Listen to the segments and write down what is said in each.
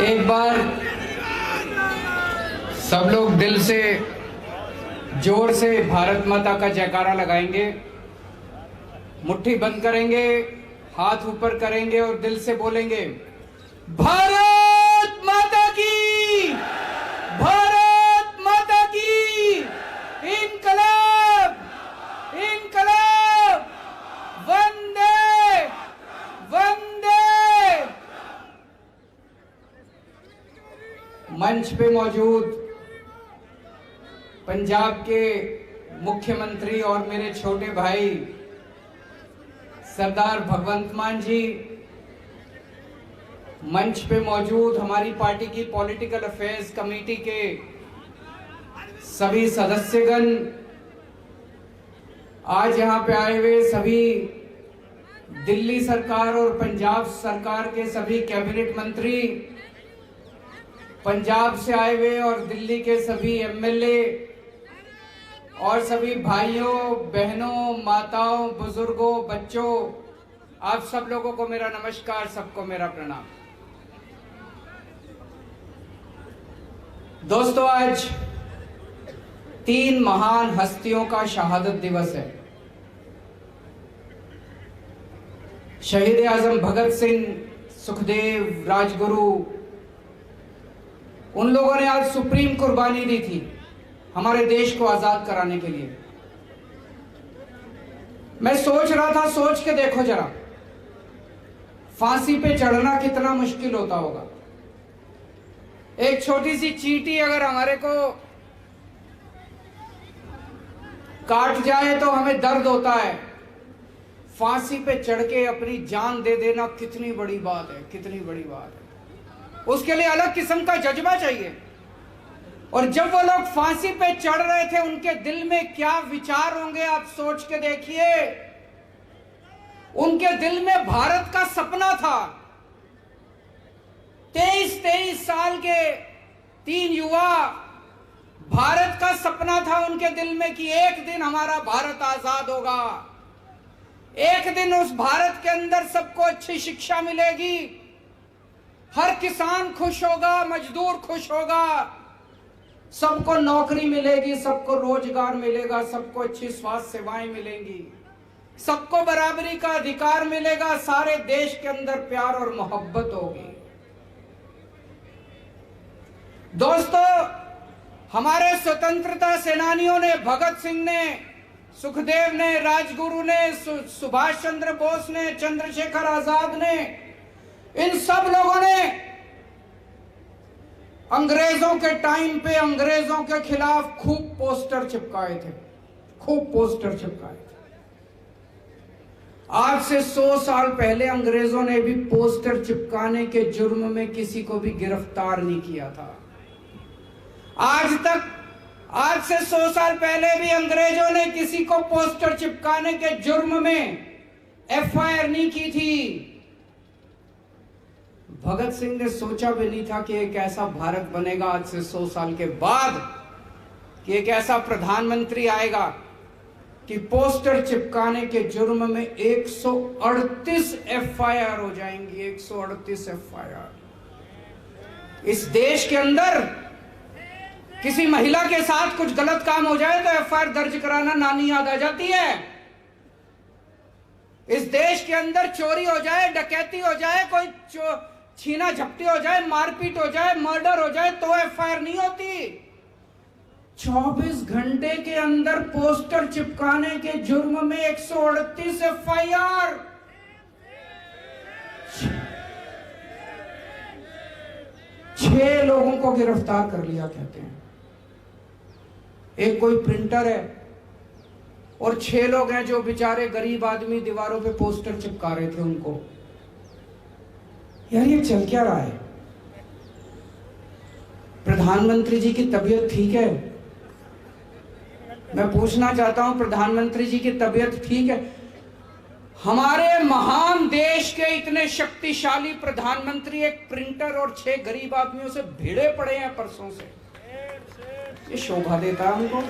एक बार सब लोग दिल से जोर से भारत माता का जयकारा लगाएंगे, मुट्ठी बंद करेंगे, हाथ ऊपर करेंगे और दिल से बोलेंगे, भारत माता की, भारत माता की, इनकलाब, इनकलाब, वंदे वंदे। मंच पे मौजूद पंजाब के मुख्यमंत्री और मेरे छोटे भाई सरदार भगवंत मान जी, मंच पे मौजूद हमारी पार्टी की पॉलिटिकल अफेयर्स कमेटी के सभी सदस्यगण, आज यहां पे आए हुए सभी दिल्ली सरकार और पंजाब सरकार के सभी कैबिनेट मंत्री, पंजाब से आए हुए और दिल्ली के सभी एमएलए और सभी भाइयों बहनों माताओं बुजुर्गों बच्चों, आप सब लोगों को मेरा नमस्कार, सबको मेरा प्रणाम। दोस्तों, आज 3 महान हस्तियों का शहादत दिवस है। शहीद आजम भगत सिंह, सुखदेव, राजगुरु, उन लोगों ने आज सुप्रीम कुर्बानी दी थी हमारे देश को आजाद कराने के लिए। मैं सोच रहा था, सोच के देखो जरा, फांसी पे चढ़ना कितना मुश्किल होता होगा। एक छोटी सी चींटी अगर हमारे को काट जाए तो हमें दर्द होता है, फांसी पे चढ़ के अपनी जान दे देना कितनी बड़ी बात है, कितनी बड़ी बात है। उसके लिए अलग किस्म का जज्बा चाहिए। और जब वो लोग फांसी पे चढ़ रहे थे, उनके दिल में क्या विचार होंगे आप सोच के देखिए। उनके दिल में भारत का सपना था। 23 साल के 3 युवा, भारत का सपना था उनके दिल में कि एक दिन हमारा भारत आजाद होगा, एक दिन उस भारत के अंदर सबको अच्छी शिक्षा मिलेगी, हर किसान खुश होगा, मजदूर खुश होगा, सबको नौकरी मिलेगी, सबको रोजगार मिलेगा, सबको अच्छी स्वास्थ्य सेवाएं मिलेंगी, सबको बराबरी का अधिकार मिलेगा, सारे देश के अंदर प्यार और मोहब्बत होगी। दोस्तों, हमारे स्वतंत्रता सेनानियों ने, भगत सिंह ने, सुखदेव ने, राजगुरु ने, सुभाष चंद्र बोस ने, चंद्रशेखर आजाद ने, इन सब लोगों ने अंग्रेजों के टाइम पे अंग्रेजों के खिलाफ खूब पोस्टर चिपकाए थे, खूब पोस्टर चिपकाए थे। आज से 100 साल पहले अंग्रेजों ने भी पोस्टर चिपकाने के जुर्म में किसी को भी गिरफ्तार नहीं किया था। आज से 100 साल पहले भी अंग्रेजों ने किसी को पोस्टर चिपकाने के जुर्म में एफआईआर नहीं की थी। भगत सिंह ने सोचा भी नहीं था कि एक ऐसा भारत बनेगा आज से 100 साल के बाद, कि एक ऐसा प्रधानमंत्री आएगा कि पोस्टर चिपकाने के जुर्म में 138 एफआईआर हो जाएंगी। 138 एफआईआर। इस देश के अंदर किसी महिला के साथ कुछ गलत काम हो जाए तो एफआईआर दर्ज कराना नानी याद आ जाती है। इस देश के अंदर चोरी हो जाए, डकैती हो जाए, कोई छीना झपटी हो जाए, मारपीट हो जाए, मर्डर हो जाए तो एफआईआर नहीं होती। 24 घंटे के अंदर पोस्टर चिपकाने के जुर्म में 138 एफआईआर। 6 लोगों को गिरफ्तार कर लिया कहते हैं। एक कोई प्रिंटर है और 6 लोग हैं जो बेचारे गरीब आदमी दीवारों पे पोस्टर चिपका रहे थे उनको। यार, ये चल क्या रहा है? प्रधानमंत्री जी की तबीयत ठीक है? मैं पूछना चाहता हूं, प्रधानमंत्री जी की तबीयत ठीक है? हमारे महान देश के इतने शक्तिशाली प्रधानमंत्री एक प्रिंटर और 6 गरीब आदमियों से भिड़े पड़े हैं परसों से। ये शोभा देता है हमको?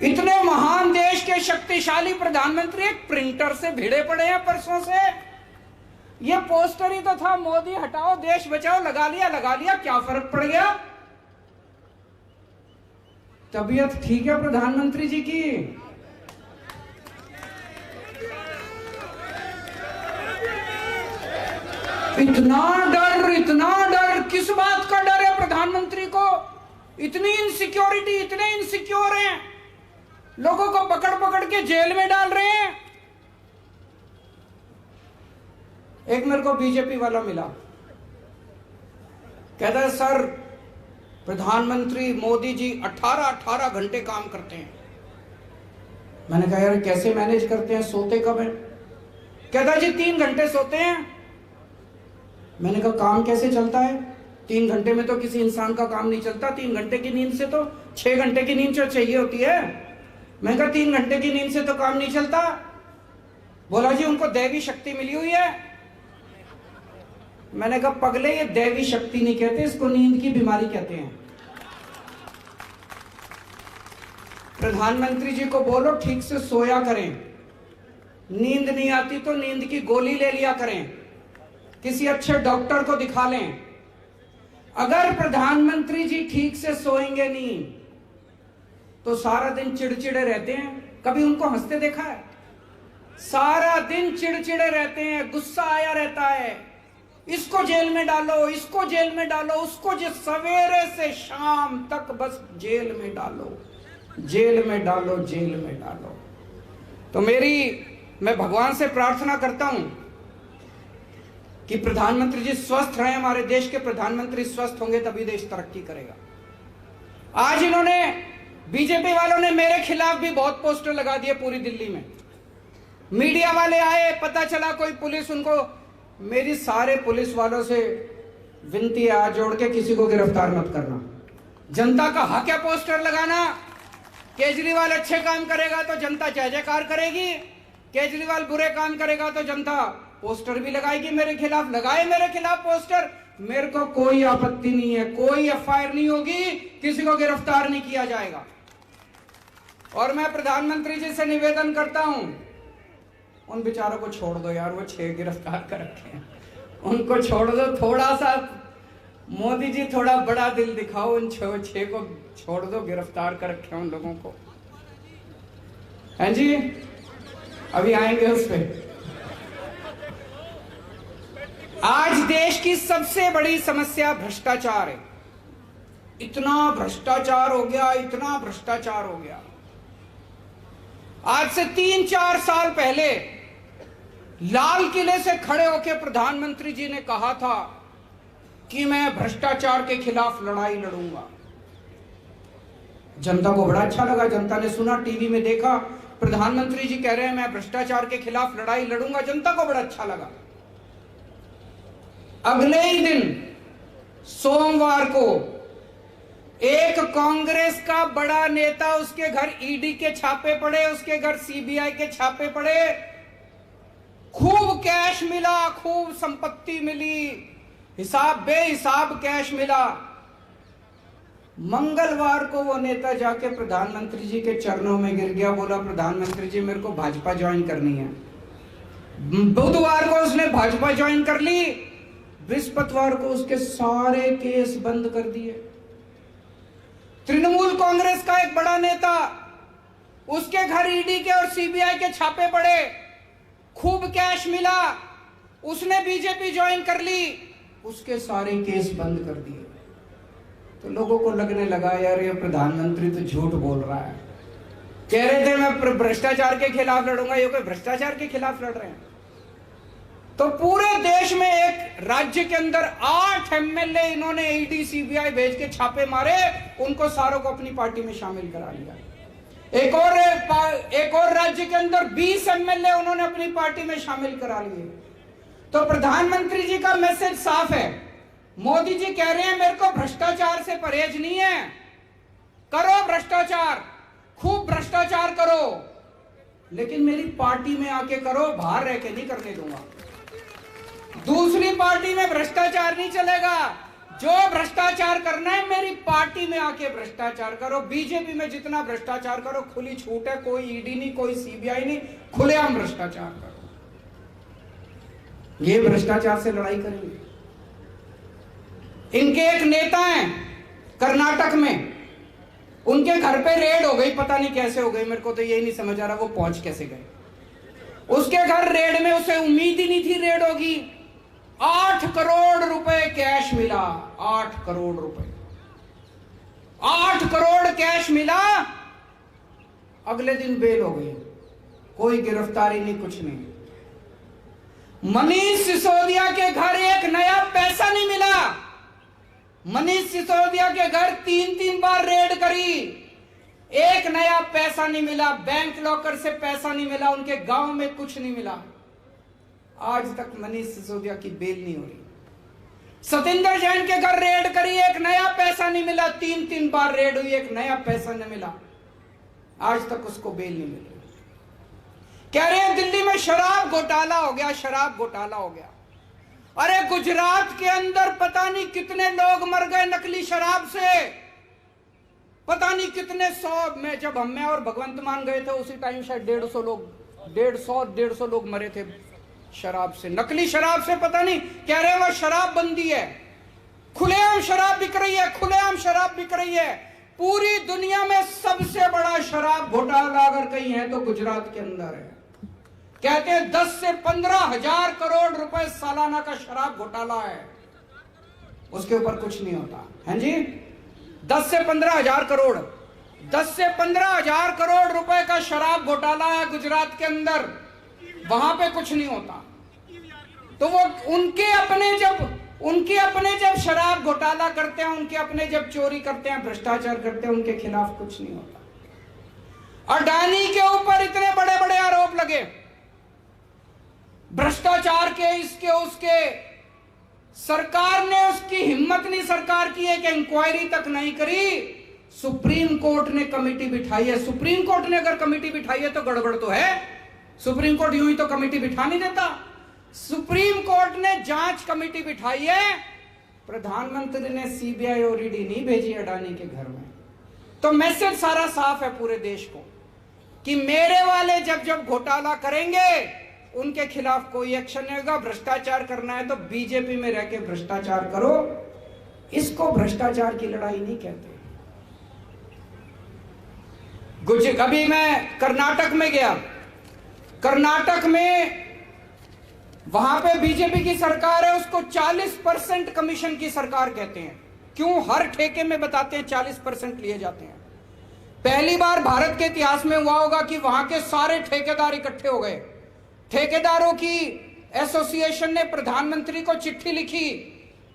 इतने महान देश के शक्तिशाली प्रधानमंत्री एक प्रिंटर से भिड़े पड़े हैं परसों से। ये पोस्टर ही तो था, मोदी हटाओ देश बचाओ, लगा लिया, क्या फर्क पड़ गया? तबीयत ठीक है प्रधानमंत्री जी की? इतना डर किस बात का डर है प्रधानमंत्री को? इतनी इनसिक्योरिटी, इतने इनसिक्योर हैं, लोगों को पकड़ पकड़ के जेल में डाल रहे हैं। एक मेरे को बीजेपी वाला मिला, कहता है सर प्रधानमंत्री मोदी जी 18 घंटे काम करते हैं। मैंने कहा यार कैसे मैनेज करते हैं, सोते कब हैं? कहता जी 3 घंटे सोते हैं। मैंने कहा काम कैसे चलता है? 3 घंटे में तो किसी इंसान का काम नहीं चलता, 3 घंटे की नींद से तो 6 घंटे की नींद जो चाहिए होती है। मैंने कहा 3 घंटे की नींद से तो काम नहीं चलता। बोला जी उनको दैवी शक्ति मिली हुई है। मैंने कहा पगले ये दैवी शक्ति नहीं कहते, इसको नींद की बीमारी कहते हैं। प्रधानमंत्री जी को बोलो ठीक से सोया करें, नींद नहीं आती तो नींद की गोली ले लिया करें, किसी अच्छे डॉक्टर को दिखा लें। अगर प्रधानमंत्री जी ठीक से सोएंगे नहीं तो सारा दिन चिड़चिड़े रहते हैं। कभी उनको हंसते देखा है? सारा दिन चिड़चिड़े रहते हैं, गुस्सा आया रहता है, इसको जेल में डालो, इसको जेल में डालो, उसको सवेरे से शाम तक बस जेल में डालो, जेल में डालो, जेल में डालो। तो मैं भगवान से प्रार्थना करता हूं कि प्रधानमंत्री जी स्वस्थ रहें। हमारे देश के प्रधानमंत्री स्वस्थ होंगे तभी देश तरक्की करेगा। आज इन्होंने, बीजेपी वालों ने मेरे खिलाफ भी बहुत पोस्टर लगा दिए पूरी दिल्ली में। मीडिया वाले आए, पता चला कोई पुलिस उनको, मेरी सारे पुलिस वालों से विनती है हाथ जोड़ के किसी को गिरफ्तार मत करना। जनता का हक है पोस्टर लगाना। केजरीवाल अच्छे काम करेगा तो जनता जय जयकार करेगी, केजरीवाल बुरे काम करेगा तो जनता पोस्टर भी लगाएगी मेरे खिलाफ। लगाए मेरे खिलाफ पोस्टर, मेरे को कोई आपत्ति नहीं है, कोई एफआईआर नहीं होगी, किसी को गिरफ्तार नहीं किया जाएगा। और मैं प्रधानमंत्री जी से निवेदन करता हूं, उन बेचारों को छोड़ दो यार, वो 6 गिरफ्तार कर रखे हैं, उनको छोड़ दो। थोड़ा सा मोदी जी थोड़ा बड़ा दिल दिखाओ, उन 6 को छोड़ दो, गिरफ्तार कर रखे हैं उन लोगों को। हैं जी, अभी आएंगे उस पे। आज देश की सबसे बड़ी समस्या भ्रष्टाचार है। इतना भ्रष्टाचार हो गया, इतना भ्रष्टाचार हो गया। आज से 3-4 साल पहले लाल किले से खड़े होकर प्रधानमंत्री जी ने कहा था कि मैं भ्रष्टाचार के खिलाफ लड़ाई लड़ूंगा। जनता को बड़ा अच्छा लगा, जनता ने सुना, टीवी में देखा, प्रधानमंत्री जी कह रहे हैं मैं भ्रष्टाचार के खिलाफ लड़ाई लड़ूंगा। जनता को बड़ा अच्छा लगा। अगले ही दिन सोमवार को एक कांग्रेस का बड़ा नेता, उसके घर ईडी के छापे पड़े, उसके घर सीबीआई के छापे पड़े, खूब कैश मिला, खूब संपत्ति मिली, हिसाब बेहिसाब कैश मिला। मंगलवार को वो नेता जाके प्रधानमंत्री जी के चरणों में गिर गया, बोला प्रधानमंत्री जी मेरे को भाजपा ज्वाइन करनी है। बुधवार को उसने भाजपा ज्वाइन कर ली, बृहस्पतिवार को उसके सारे केस बंद कर दिए। तृणमूल कांग्रेस का एक बड़ा नेता, उसके घर ईडी के और सीबीआई के छापे पड़े, खूब कैश मिला, उसने बीजेपी ज्वाइन कर ली, उसके सारे केस बंद कर दिए। तो लोगों को लगने लगा यार ये प्रधानमंत्री तो झूठ बोल रहा है, कह रहे थे मैं भ्रष्टाचार के खिलाफ लड़ूंगा, ये कोई भ्रष्टाचार के खिलाफ लड़ रहे हैं। तो पूरे देश में एक राज्य के अंदर 8 एमएलए इन्होंने ईडी सीबीआई भेज के छापे मारे, उनको सारों को अपनी पार्टी में शामिल करा लिया। एक और राज्य के अंदर 20 एमएलए उन्होंने अपनी पार्टी में शामिल करा लिए। तो प्रधानमंत्री जी का मैसेज साफ है। मोदी जी कह रहे हैं मेरे को भ्रष्टाचार से परहेज नहीं है, करो भ्रष्टाचार, खूब भ्रष्टाचार करो, लेकिन मेरी पार्टी में आके करो, बाहर रह के नहीं करने दूंगा। दूसरी पार्टी में भ्रष्टाचार नहीं चलेगा, जो भ्रष्टाचार करना है मेरी पार्टी में आके भ्रष्टाचार करो। बीजेपी में जितना भ्रष्टाचार करो खुली छूट है, कोई ईडी नहीं, कोई सीबीआई नहीं, खुलेआम भ्रष्टाचार करो। ये भ्रष्टाचार से लड़ाई करेंगे। इनके एक नेता हैं कर्नाटक में, उनके घर पे रेड हो गई, पता नहीं कैसे हो गई, मेरे को तो यही नहीं समझ आ रहा वो पहुंच कैसे गए। उसके घर रेड में उसे उम्मीद ही नहीं थी रेड होगी। 8 करोड़ रुपए कैश मिला, 8 करोड़ रुपए, 8 करोड़ कैश मिला। अगले दिन बेल हो गई, कोई गिरफ्तारी नहीं, कुछ नहीं। मनीष सिसोदिया के घर एक नया पैसा नहीं मिला। मनीष सिसोदिया के घर 3-3 बार रेड करी, एक नया पैसा नहीं मिला। बैंक लॉकर से पैसा नहीं मिला, उनके गांव में कुछ नहीं मिला। आज तक मनीष सिसोदिया की बेल नहीं हो रही। सतेंद्र जैन के घर रेड करी, एक नया पैसा नहीं मिला। 3-3 बार रेड हुई, एक नया पैसा नहीं मिला। आज तक उसको बेल नहीं मिली। कह रहे हैं दिल्ली में शराब घोटाला हो गया, शराब घोटाला हो गया। अरे गुजरात के अंदर पता नहीं कितने लोग मर गए नकली शराब से, पता नहीं कितने 100 में। जब मैं और भगवंत मान गए थे उसी टाइम शायद 150 लोग, 150 लोग मरे थे शराब से, नकली शराब से। पता नहीं, कह रहे हैं वह शराब बंदी है, खुलेआम शराब बिक रही है, खुलेआम शराब बिक रही है। पूरी दुनिया में सबसे बड़ा शराब घोटाला अगर कहीं है तो गुजरात के अंदर है। कहते हैं 10 से 15 हजार करोड़ रुपए सालाना का शराब घोटाला है, उसके ऊपर कुछ नहीं होता है जी। 10 से 15 हजार करोड़, 10 से 15 हजार करोड़ रुपए का शराब घोटाला है गुजरात के अंदर, वहां पे कुछ नहीं होता। तो वो उनके अपने जब शराब घोटाला करते हैं, उनके अपने जब चोरी करते हैं, भ्रष्टाचार करते हैं, उनके खिलाफ कुछ नहीं होता। अडानी के ऊपर इतने बड़े बड़े आरोप लगे भ्रष्टाचार के, इसके उसके, सरकार ने उसकी हिम्मत नहीं सरकार की एक इंक्वायरी तक नहीं करी। सुप्रीम कोर्ट ने कमेटी बिठाई है। सुप्रीम कोर्ट ने अगर कमेटी बिठाई है तो गड़बड़ तो है। सुप्रीम कोर्ट यूं ही तो कमेटी बिठा नहीं देता। सुप्रीम कोर्ट ने जांच कमेटी बिठाई है। प्रधानमंत्री ने सीबीआई और ईडी नहीं भेजी अडानी के घर में। तो मैसेज सारा साफ है पूरे देश को कि मेरे वाले जब घोटाला करेंगे उनके खिलाफ कोई एक्शन नहीं होगा। भ्रष्टाचार करना है तो बीजेपी में रह के भ्रष्टाचार करो, इसको भ्रष्टाचार की लड़ाई नहीं कहते। अभी मैं कर्नाटक में गया, कर्नाटक में वहां पे बीजेपी की सरकार है, उसको 40% कमीशन की सरकार कहते हैं। क्यों? हर ठेके में बताते हैं 40% लिए जाते हैं। पहली बार भारत के इतिहास में हुआ होगा कि वहां के सारे ठेकेदार इकट्ठे हो गए। ठेकेदारों की एसोसिएशन ने प्रधानमंत्री को चिट्ठी लिखी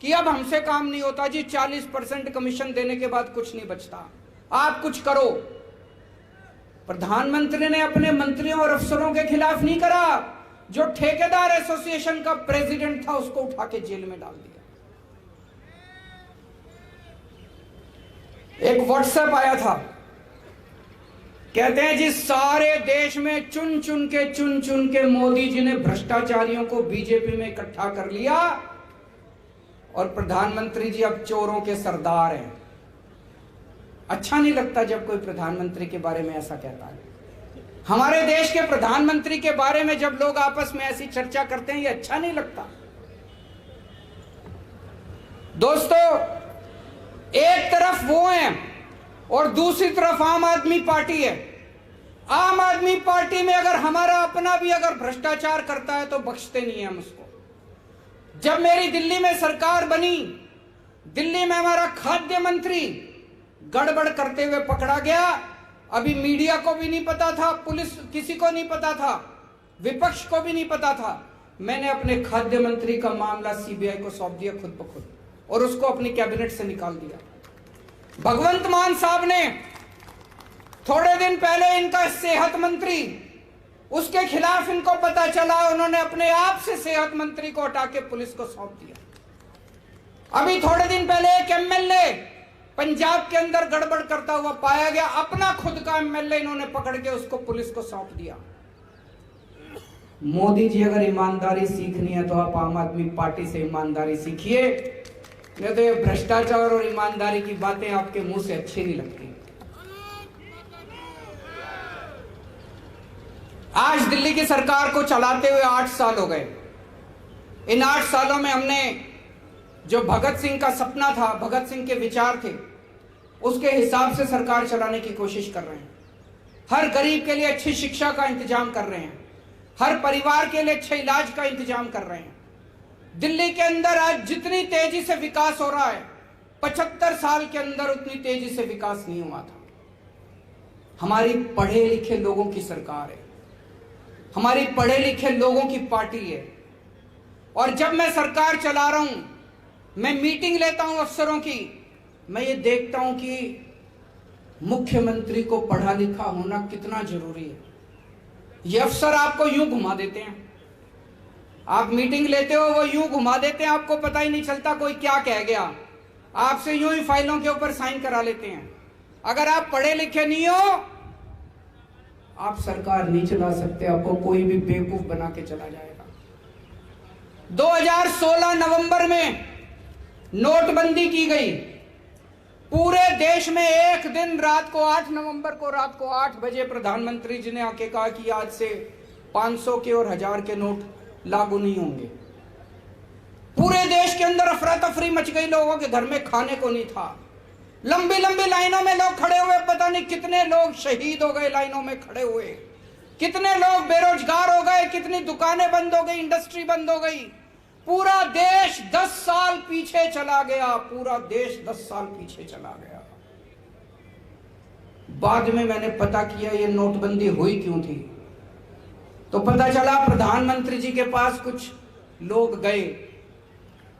कि अब हमसे काम नहीं होता जी, 40% कमीशन देने के बाद कुछ नहीं बचता, आप कुछ करो। प्रधानमंत्री ने अपने मंत्रियों और अफसरों के खिलाफ नहीं करा, जो ठेकेदार एसोसिएशन का प्रेसिडेंट था उसको उठा के जेल में डाल दिया। एक व्हाट्सएप आया था, कहते हैं जी सारे देश में चुन चुन के मोदी जी ने भ्रष्टाचारियों को बीजेपी में इकट्ठा कर लिया और प्रधानमंत्री जी अब चोरों के सरदार हैं। अच्छा नहीं लगता जब कोई प्रधानमंत्री के बारे में ऐसा कहता है। हमारे देश के प्रधानमंत्री के बारे में जब लोग आपस में ऐसी चर्चा करते हैं, ये अच्छा नहीं लगता। दोस्तों, एक तरफ वो हैं और दूसरी तरफ आम आदमी पार्टी है। आम आदमी पार्टी में अगर हमारा अपना भी अगर भ्रष्टाचार करता है तो बख्शते नहीं है हम उसको। जब मेरी दिल्ली में सरकार बनी, दिल्ली में हमारा खाद्य मंत्री गड़बड़ करते हुए पकड़ा गया। अभी मीडिया को भी नहीं पता था, पुलिस किसी को नहीं पता था, विपक्ष को भी नहीं पता था। मैंने अपने खाद्य मंत्री का मामला सीबीआई को सौंप दिया खुद ब खुद और उसको अपनी कैबिनेट से निकाल दिया। भगवंत मान साहब ने थोड़े दिन पहले, इनका सेहत मंत्री, उसके खिलाफ इनको पता चला, उन्होंने अपने आप से सेहत मंत्री को हटा के पुलिस को सौंप दिया। अभी थोड़े दिन पहले एक एमएलए पंजाब के अंदर गड़बड़ करता हुआ पाया गया, अपना खुद का एमएलए इन्होंने पकड़ के उसको पुलिस को सौंप दिया। मोदी जी अगर ईमानदारी सीखनी है तो आप आम आदमी पार्टी से ईमानदारी सीखिए, नहीं तो ये भ्रष्टाचार और ईमानदारी की बातें आपके मुंह से अच्छी नहीं लगती। आज दिल्ली की सरकार को चलाते हुए 8 साल हो गए। इन 8 सालों में हमने जो भगत सिंह का सपना था, भगत सिंह के विचार थे, उसके हिसाब से सरकार चलाने की कोशिश कर रहे हैं। हर गरीब के लिए अच्छी शिक्षा का इंतजाम कर रहे हैं, हर परिवार के लिए अच्छे इलाज का इंतजाम कर रहे हैं। दिल्ली के अंदर आज जितनी तेजी से विकास हो रहा है, 75 साल के अंदर उतनी तेजी से विकास नहीं हुआ था। हमारी पढ़े लिखे लोगों की सरकार है, हमारी पढ़े लिखे लोगों की पार्टी है। और जब मैं सरकार चला रहा हूं, मैं मीटिंग लेता हूं अफसरों की, मैं ये देखता हूं कि मुख्यमंत्री को पढ़ा लिखा होना कितना जरूरी है। ये अफसर आपको यूं घुमा देते हैं, आप मीटिंग लेते हो वो यूं घुमा देते हैं, आपको पता ही नहीं चलता कोई क्या कह गया, आपसे यूं ही फाइलों के ऊपर साइन करा लेते हैं। अगर आप पढ़े लिखे नहीं हो, आप सरकार नहीं चला सकते, आपको कोई भी बेवकूफ बना के चला जाएगा। 2016 नवंबर में नोटबंदी की गई, पूरे देश में एक दिन रात को 8 नवंबर को रात को 8 बजे प्रधानमंत्री जी ने आके कहा कि आज से 500 के और 1000 के नोट लागू नहीं होंगे। पूरे देश के अंदर अफरा तफरी मच गई, लोगों के घर में खाने को नहीं था, लंबी लंबी लाइनों में लोग खड़े हुए, पता नहीं कितने लोग शहीद हो गए लाइनों में खड़े हुए, कितने लोग बेरोजगार हो गए, कितनी दुकानें बंद हो गई, इंडस्ट्री बंद हो गई। पूरा देश 10 साल पीछे चला गया, पूरा देश 10 साल पीछे चला गया। बाद में मैंने पता किया ये नोटबंदी हुई क्यों थी, तो पता चला प्रधानमंत्री जी के पास कुछ लोग गए,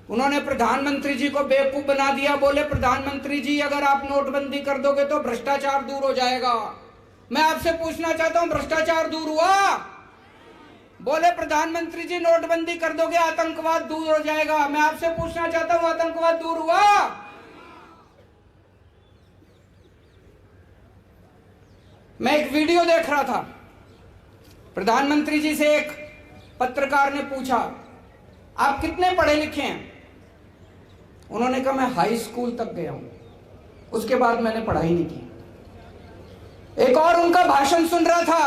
उन्होंने प्रधानमंत्री जी को बेवकूफ बना दिया। बोले प्रधानमंत्री जी अगर आप नोटबंदी कर दोगे तो भ्रष्टाचार दूर हो जाएगा। मैं आपसे पूछना चाहता हूं भ्रष्टाचार दूर हुआ? बोले प्रधानमंत्री जी नोटबंदी कर दोगे आतंकवाद दूर हो जाएगा। मैं आपसे पूछना चाहता हूं आतंकवाद दूर हुआ? मैं एक वीडियो देख रहा था, प्रधानमंत्री जी से एक पत्रकार ने पूछा आप कितने पढ़े लिखे हैं? उन्होंने कहा मैं हाई स्कूल तक गया हूं, उसके बाद मैंने पढ़ाई नहीं की। एक और उनका भाषण सुन रहा था,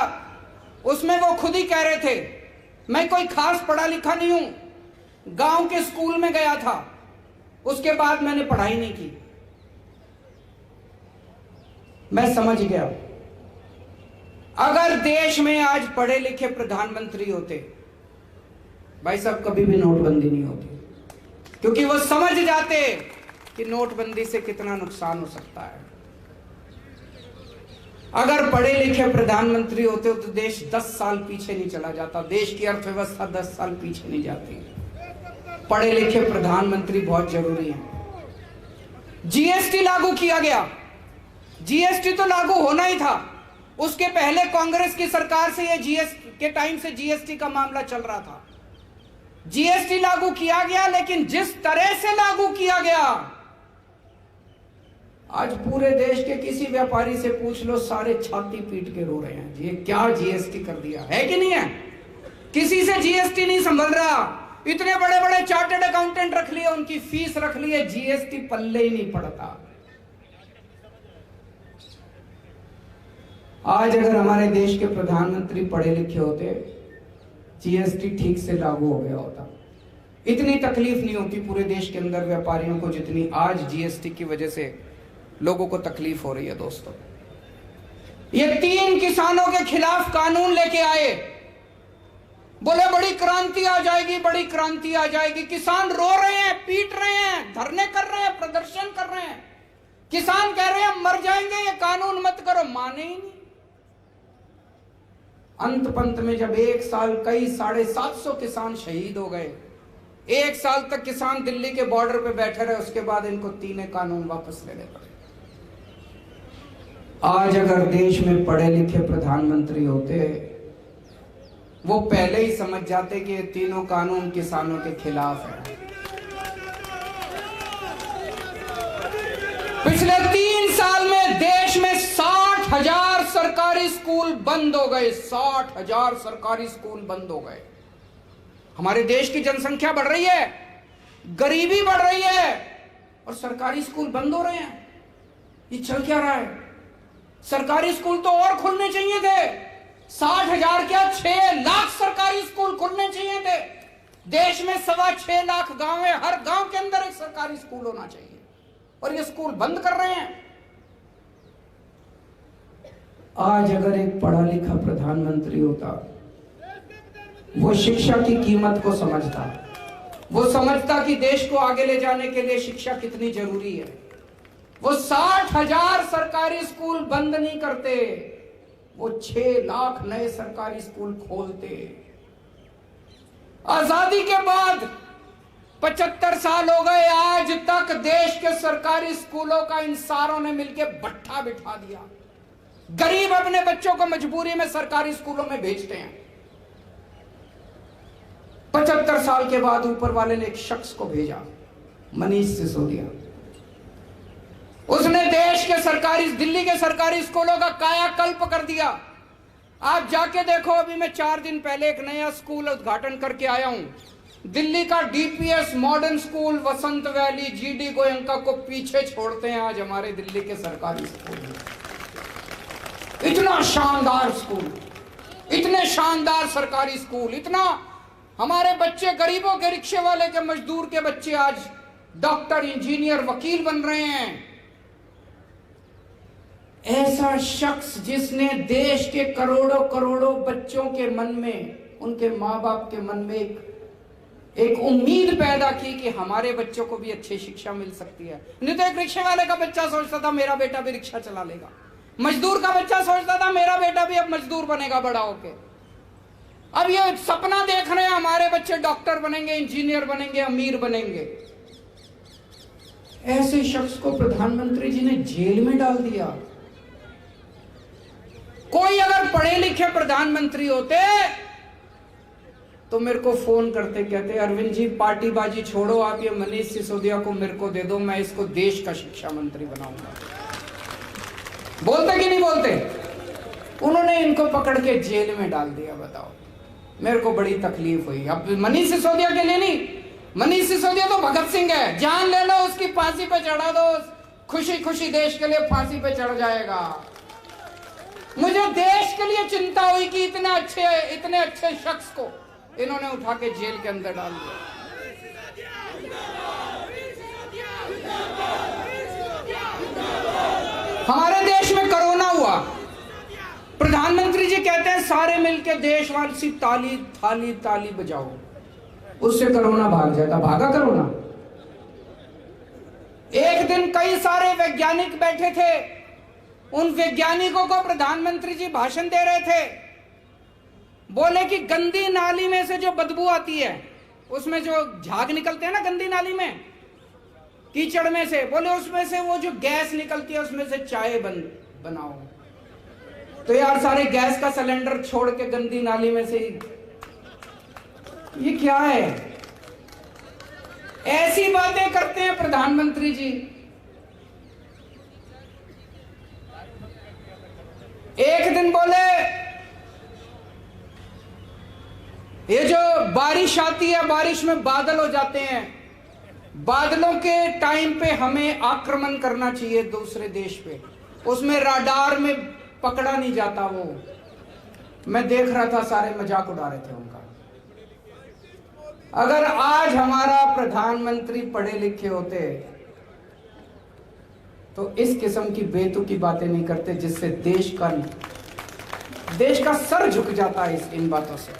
उसमें वो खुद ही कह रहे थे मैं कोई खास पढ़ा लिखा नहीं हूं, गांव के स्कूल में गया था, उसके बाद मैंने पढ़ाई नहीं की। मैं समझ गया, अगर देश में आज पढ़े लिखे प्रधानमंत्री होते, भाई साहब कभी भी नोटबंदी नहीं होती, क्योंकि वो समझ जाते कि नोटबंदी से कितना नुकसान हो सकता है। अगर पढ़े लिखे प्रधानमंत्री होते तो देश 10 साल पीछे नहीं चला जाता, देश की अर्थव्यवस्था 10 साल पीछे नहीं जाती। पढ़े लिखे प्रधानमंत्री बहुत जरूरी हैं। जीएसटी लागू किया गया, जीएसटी तो लागू होना ही था, उसके पहले कांग्रेस की सरकार से ये जीएसटी के टाइम से जीएसटी का मामला चल रहा था। जीएसटी लागू किया गया, लेकिन जिस तरह से लागू किया गया, आज पूरे देश के किसी व्यापारी से पूछ लो, सारे छाती पीट के रो रहे हैं ये क्या जीएसटी कर दिया है कि नहीं है। किसी से जीएसटी नहीं संभल रहा, इतने बड़े बड़े चार्टर्ड अकाउंटेंट रख लिए, उनकी फीस रख ली है, जीएसटी पल्ले ही नहीं पड़ता। आज अगर हमारे देश के प्रधानमंत्री पढ़े लिखे होते, जीएसटी ठीक से लागू हो गया होता, इतनी तकलीफ नहीं होती पूरे देश के अंदर व्यापारियों को जितनी आज जीएसटी की वजह से लोगों को तकलीफ हो रही है। दोस्तों, ये 3 किसानों के खिलाफ कानून लेके आए, बोले बड़ी क्रांति आ जाएगी, बड़ी क्रांति आ जाएगी। किसान रो रहे हैं, पीट रहे हैं, धरने कर रहे हैं, प्रदर्शन कर रहे हैं। किसान कह रहे हैं मर जाएंगे, ये कानून मत करो, माने ही नहीं। अंत पंत में जब 1 साल कई 750 किसान शहीद हो गए, 1 साल तक किसान दिल्ली के बॉर्डर पे बैठे रहे, उसके बाद इनको 3 कानून वापस लेने पड़े। आज अगर देश में पढ़े लिखे प्रधानमंत्री होते, वो पहले ही समझ जाते कि ये 3 कानून किसानों के खिलाफ है। पिछले 3 साल में देश में 60,000 सरकारी स्कूल बंद हो गए, 60,000 सरकारी स्कूल बंद हो गए। हमारे देश की जनसंख्या बढ़ रही है, गरीबी बढ़ रही है, और सरकारी स्कूल बंद हो रहे हैं। ये चल क्या रहा है? सरकारी स्कूल तो और खुलने चाहिए थे, 60,000 क्या 6 लाख सरकारी स्कूल खुलने चाहिए थे। देश में 6.25 लाख गांव है, हर गांव के अंदर एक सरकारी स्कूल होना चाहिए, और ये स्कूल बंद कर रहे हैं। आज अगर एक पढ़ा लिखा प्रधानमंत्री होता, वो शिक्षा की कीमत को समझता, वो समझता कि देश को आगे ले जाने के लिए शिक्षा कितनी जरूरी है, वो 60,000 सरकारी स्कूल बंद नहीं करते, वो 6 लाख नए सरकारी स्कूल खोलते। आजादी के बाद 75 साल हो गए, आज तक देश के सरकारी स्कूलों का इन सारों ने मिलकर भट्ठा बिठा दिया। गरीब अपने बच्चों को मजबूरी में सरकारी स्कूलों में भेजते हैं। 75 साल के बाद ऊपर वाले ने एक शख्स को भेजा, मनीष सिसोदिया। उसने देश के सरकारी, दिल्ली के सरकारी स्कूलों का कायाकल्प कर दिया। आप जाके देखो, अभी मैं 4 दिन पहले एक नया स्कूल उद्घाटन करके आया हूं। दिल्ली का डीपीएस मॉडर्न स्कूल वसंत वैली, जीडी गोयंका को पीछे छोड़ते हैं आज हमारे दिल्ली के सरकारी स्कूल। इतना शानदार स्कूल, इतने शानदार सरकारी स्कूल, इतना हमारे बच्चे, गरीबों के, रिक्शे वाले के, मजदूर के बच्चे आज डॉक्टर, इंजीनियर, वकील बन रहे हैं। ऐसा शख्स जिसने देश के करोड़ों करोड़ों बच्चों के मन में, उनके माँ बाप के मन में एक उम्मीद पैदा की कि हमारे बच्चों को भी अच्छी शिक्षा मिल सकती है। नहीं तो एक रिक्शे वाले का बच्चा सोचता था मेरा बेटा भी रिक्शा चला लेगा, मजदूर का बच्चा सोचता था मेरा बेटा भी अब मजदूर बनेगा बड़ा होके। अब ये सपना देख रहे हैं हमारे बच्चे डॉक्टर बनेंगे, इंजीनियर बनेंगे, अमीर बनेंगे। ऐसे शख्स को प्रधानमंत्री जी ने जेल में डाल दिया। कोई अगर पढ़े लिखे प्रधानमंत्री होते तो मेरे को फोन करते, कहते अरविंद जी पार्टीबाजी छोड़ो, आप ये मनीष सिसोदिया को मेरे को दे दो, मैं इसको देश का शिक्षा मंत्री बनाऊंगा। बोलते कि नहीं बोलते? उन्होंने इनको पकड़ के जेल में डाल दिया। बताओ, मेरे को बड़ी तकलीफ हुई। अब मनीष सिसोदिया के लिए नहीं, मनीष सिसोदिया तो भगत सिंह है, जान ले लो उसकी फांसी पे चढ़ा दो, खुशी खुशी देश के लिए फांसी पे चढ़ जाएगा। मुझे देश के लिए चिंता हुई कि इतने अच्छे शख्स को इन्होंने उठा के जेल के अंदर डाल दिया। हमारे देश में कोरोना हुआ, प्रधानमंत्री जी कहते हैं सारे मिलकर देशवासी ताली थाली ताली बजाओ, उससे कोरोना भाग जाता। भागा कोरोना? एक दिन कई सारे वैज्ञानिक बैठे थे, उन वैज्ञानिकों को प्रधानमंत्री जी भाषण दे रहे थे। बोले कि गंदी नाली में से जो बदबू आती है, उसमें जो झाग निकलते हैं ना गंदी नाली में, कीचड़ में से, बोले उसमें से वो जो गैस निकलती है उसमें से चाय बनाओ। तो यार सारे गैस का सिलेंडर छोड़ के गंदी नाली में से, ये क्या है? ऐसी बातें करते हैं प्रधानमंत्री जी। एक दिन बोले ये जो बारिश आती है, बारिश में बादल हो जाते हैं, बादलों के टाइम पे हमें आक्रमण करना चाहिए दूसरे देश पे, उसमें राडार में पकड़ा नहीं जाता। वो मैं देख रहा था, सारे मजाक उड़ा रहे थे उनका। अगर आज हमारा प्रधानमंत्री पढ़े लिखे होते तो इस किस्म की बेतुकी बातें नहीं करते जिससे देश का सर झुक जाता है इन बातों से।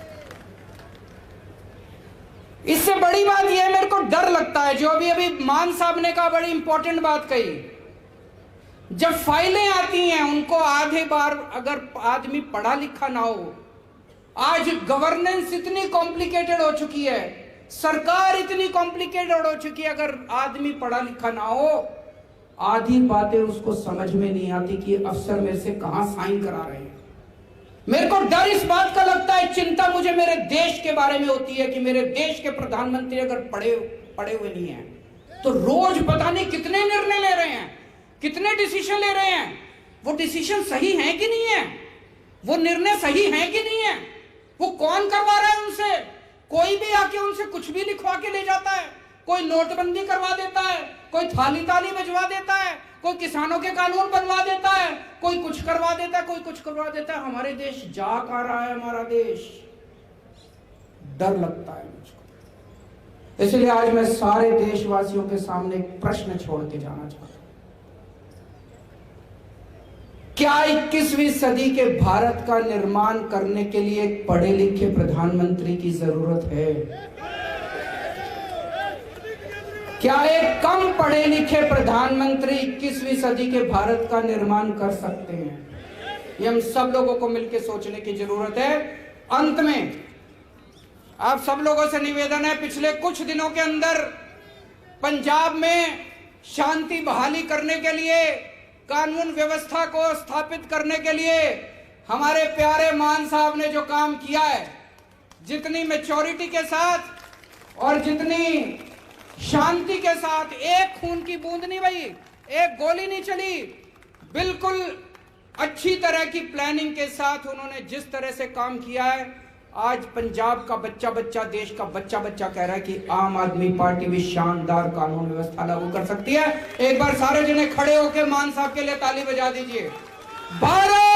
इससे बड़ी बात यह मेरे को डर लगता है, जो अभी मान साहब ने कहा, बड़ी इंपॉर्टेंट बात कही। जब फाइलें आती हैं उनको आधे बार अगर आदमी पढ़ा लिखा ना हो, आज गवर्नेंस इतनी कॉम्प्लिकेटेड हो चुकी है, सरकार इतनी कॉम्प्लिकेटेड हो चुकी है, अगर आदमी पढ़ा लिखा ना हो, आधी बातें उसको समझ में नहीं आती कि अफसर मेरे से कहां साइन करा रहे हैं। मेरे को डर इस बात का लगता है, चिंता मुझे मेरे देश के बारे में होती है कि मेरे देश के प्रधानमंत्री अगर पढ़े हुए नहीं हैं तो रोज पता नहीं कितने निर्णय ले रहे हैं, कितने डिसीजन ले रहे हैं। वो डिसीजन सही है कि नहीं है, वो निर्णय सही है कि नहीं है, वो कौन करवा रहा है उनसे? कोई भी आके उनसे कुछ भी लिखवा के ले जाता है, कोई नोटबंदी करवा देता है, कोई थाली ताली बजवा देता है, कोई किसानों के कानून बनवा देता है, कोई कुछ करवा देता है, कोई कुछ करवा देता है। हमारे देश जा कहाँ रहा है? हमारा देश, डर लगता है मुझको। इसलिए आज मैं सारे देशवासियों के सामने एक प्रश्न छोड़ के जाना चाहता हूं। क्या 21वीं सदी के भारत का निर्माण करने के लिए एक पढ़े लिखे प्रधानमंत्री की जरूरत है? क्या एक कम पढ़े लिखे प्रधानमंत्री 21वीं सदी के भारत का निर्माण कर सकते हैं? ये हम सब लोगों को मिलकर सोचने की जरूरत है। अंत में आप सब लोगों से निवेदन है, पिछले कुछ दिनों के अंदर पंजाब में शांति बहाली करने के लिए, कानून व्यवस्था को स्थापित करने के लिए हमारे प्यारे मान साहब ने जो काम किया है, जितनी मैच्योरिटी के साथ और जितनी शांति के साथ, एक खून की बूंद नहीं बही, एक गोली नहीं चली, बिल्कुल अच्छी तरह की प्लानिंग के साथ उन्होंने जिस तरह से काम किया है, आज पंजाब का बच्चा बच्चा, देश का बच्चा बच्चा कह रहा है कि आम आदमी पार्टी भी शानदार कानून व्यवस्था लागू कर सकती है। एक बार सारे जने खड़े होकर मान साहब के लिए ताली बजा दीजिए। भारत